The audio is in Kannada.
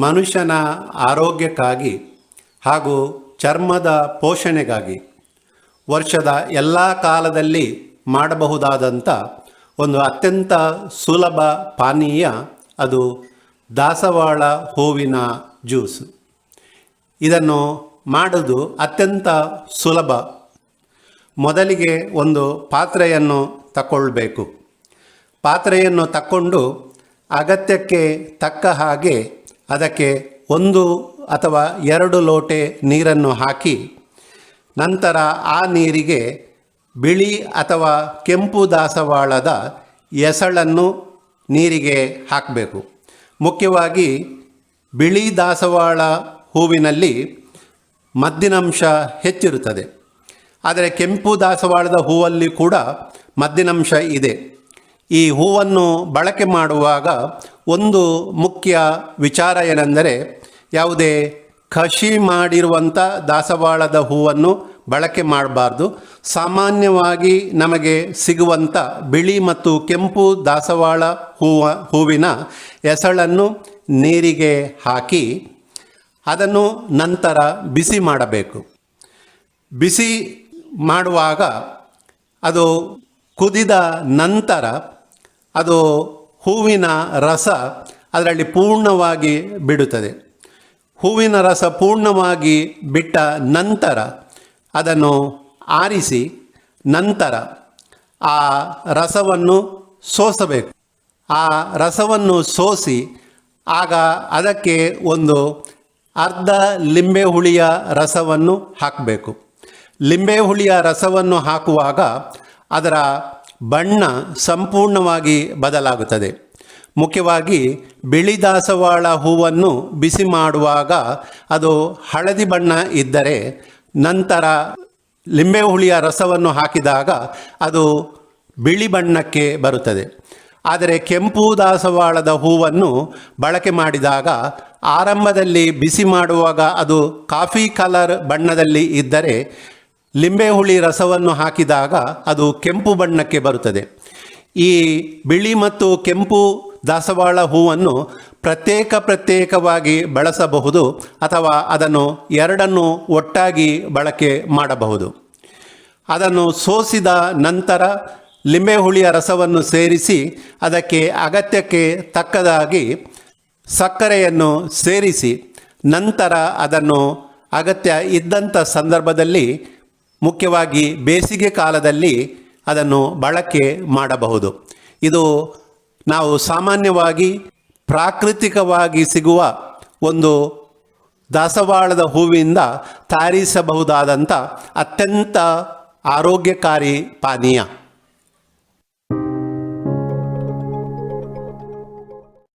ಮನುಷ್ಯನ ಆರೋಗ್ಯಕ್ಕಾಗಿ ಹಾಗೂ ಚರ್ಮದ ಪೋಷಣೆಗಾಗಿ ವರ್ಷದ ಎಲ್ಲ ಕಾಲದಲ್ಲಿ ಮಾಡಬಹುದಾದಂಥ ಒಂದು ಅತ್ಯಂತ ಸುಲಭ ಪಾನೀಯ ಅದು ದಾಸವಾಳ ಹೂವಿನ ಜ್ಯೂಸ್. ಇದನ್ನು ಮಾಡೋದು ಅತ್ಯಂತ ಸುಲಭ. ಮೊದಲಿಗೆ ಒಂದು ಪಾತ್ರೆಯನ್ನು ತಗೊಳ್ಬೇಕು. ಪಾತ್ರೆಯನ್ನು ತಕ್ಕೊಂಡು ಅಗತ್ಯಕ್ಕೆ ತಕ್ಕ ಹಾಗೆ ಅದಕ್ಕೆ 1 ಅಥವಾ 2 ಲೋಟೆ ನೀರನ್ನು ಹಾಕಿ, ನಂತರ ಆ ನೀರಿಗೆ ಬಿಳಿ ಅಥವಾ ಕೆಂಪು ದಾಸವಾಳದ ಎಸಳನ್ನು ನೀರಿಗೆ ಹಾಕಬೇಕು. ಮುಖ್ಯವಾಗಿ ಬಿಳಿ ದಾಸವಾಳ ಹೂವಿನಲ್ಲಿ ಮದ್ದಿನಂಶ ಹೆಚ್ಚಿರುತ್ತದೆ, ಆದರೆ ಕೆಂಪು ದಾಸವಾಳದ ಹೂವಲ್ಲಿ ಕೂಡ ಮದ್ದಿನಂಶ ಇದೆ. ಈ ಹೂವನ್ನು ಬಳಕೆ ಮಾಡುವಾಗ ಒಂದು ಮುಖ್ಯ ವಿಚಾರ ಏನೆಂದರೆ, ಯಾವುದೇ ಕಷಿ ಮಾಡಿರುವಂಥ ದಾಸವಾಳದ ಹೂವನ್ನು ಬಳಕೆ ಮಾಡಬಾರ್ದು. ಸಾಮಾನ್ಯವಾಗಿ ನಮಗೆ ಸಿಗುವಂಥ ಬಿಳಿ ಮತ್ತು ಕೆಂಪು ದಾಸವಾಳ ಹೂವಿನ ಎಸಳನ್ನು ನೀರಿಗೆ ಹಾಕಿ ಅದನ್ನು ನಂತರ ಬಿಸಿ ಮಾಡಬೇಕು. ಬಿಸಿ ಮಾಡುವಾಗ ಅದು ಕುದಿದ ನಂತರ ಅದು ಹೂವಿನ ರಸ ಅದರಲ್ಲಿ ಪೂರ್ಣವಾಗಿ ಬಿಡುತ್ತದೆ. ಹೂವಿನ ರಸ ಪೂರ್ಣವಾಗಿ ಬಿಟ್ಟ ನಂತರ ಅದನ್ನು ಆರಿಸಿ ನಂತರ ಆ ರಸವನ್ನು ಸೋಸಬೇಕು. ಆ ರಸವನ್ನು ಸೋಸಿ ಆಗ ಅದಕ್ಕೆ ಒಂದು ಅರ್ಧ ಲಿಂಬೆ ಹುಳಿಯ ರಸವನ್ನು ಹಾಕಬೇಕು. ಲಿಂಬೆ ಹುಳಿಯ ರಸವನ್ನು ಹಾಕುವಾಗ ಅದರ ಬಣ್ಣ ಸಂಪೂರ್ಣವಾಗಿ ಬದಲಾಗುತ್ತದೆ. ಮುಖ್ಯವಾಗಿ ಬಿಳಿ ದಾಸವಾಳ ಹೂವನ್ನು ಬಿಸಿ ಮಾಡುವಾಗ ಅದು ಹಳದಿ ಬಣ್ಣ ಇದ್ದರೆ, ನಂತರ ಲಿಂಬೆ ಹುಳಿಯ ರಸವನ್ನು ಹಾಕಿದಾಗ ಅದು ಬಿಳಿ ಬಣ್ಣಕ್ಕೆ ಬರುತ್ತದೆ. ಆದರೆ ಕೆಂಪು ದಾಸವಾಳದ ಹೂವನ್ನು ಬಳಕೆ ಮಾಡಿದಾಗ ಆರಂಭದಲ್ಲಿ ಬಿಸಿ ಮಾಡುವಾಗ ಅದು ಕಾಫಿ ಕಲರ್ ಬಣ್ಣದಲ್ಲಿ ಇದ್ದರೆ, ಲಿಂಬೆ ಹುಳಿ ರಸವನ್ನು ಹಾಕಿದಾಗ ಅದು ಕೆಂಪು ಬಣ್ಣಕ್ಕೆ ಬರುತ್ತದೆ. ಈ ಬಿಳಿ ಮತ್ತು ಕೆಂಪು ದಾಸವಾಳ ಹೂವನ್ನು ಪ್ರತ್ಯೇಕವಾಗಿ ಬಳಸಬಹುದು ಅಥವಾ ಅದನ್ನು ಎರಡನ್ನು ಒಟ್ಟಾಗಿ ಬಳಕೆ ಮಾಡಬಹುದು. ಅದನ್ನು ಸೋಸಿದ ನಂತರ ಲಿಂಬೆ ಹುಳಿಯ ರಸವನ್ನು ಸೇರಿಸಿ ಅದಕ್ಕೆ ಅಗತ್ಯಕ್ಕೆ ತಕ್ಕದಾಗಿ ಸಕ್ಕರೆಯನ್ನು ಸೇರಿಸಿ ನಂತರ ಅದನ್ನು ಅಗತ್ಯ ಇದ್ದಂಥ ಸಂದರ್ಭದಲ್ಲಿ, ಮುಖ್ಯವಾಗಿ ಬೇಸಿಗೆ ಕಾಲದಲ್ಲಿ ಅದನ್ನು ಬಳಕೆ ಮಾಡಬಹುದು. ಇದು ನಾವು ಸಾಮಾನ್ಯವಾಗಿ ಪ್ರಾಕೃತಿಕವಾಗಿ ಸಿಗುವ ಒಂದು ದಾಸವಾಳದ ಹೂವಿಂದ ತಯಾರಿಸಬಹುದಾದಂಥ ಅತ್ಯಂತ ಆರೋಗ್ಯಕಾರಿ ಪಾನೀಯ.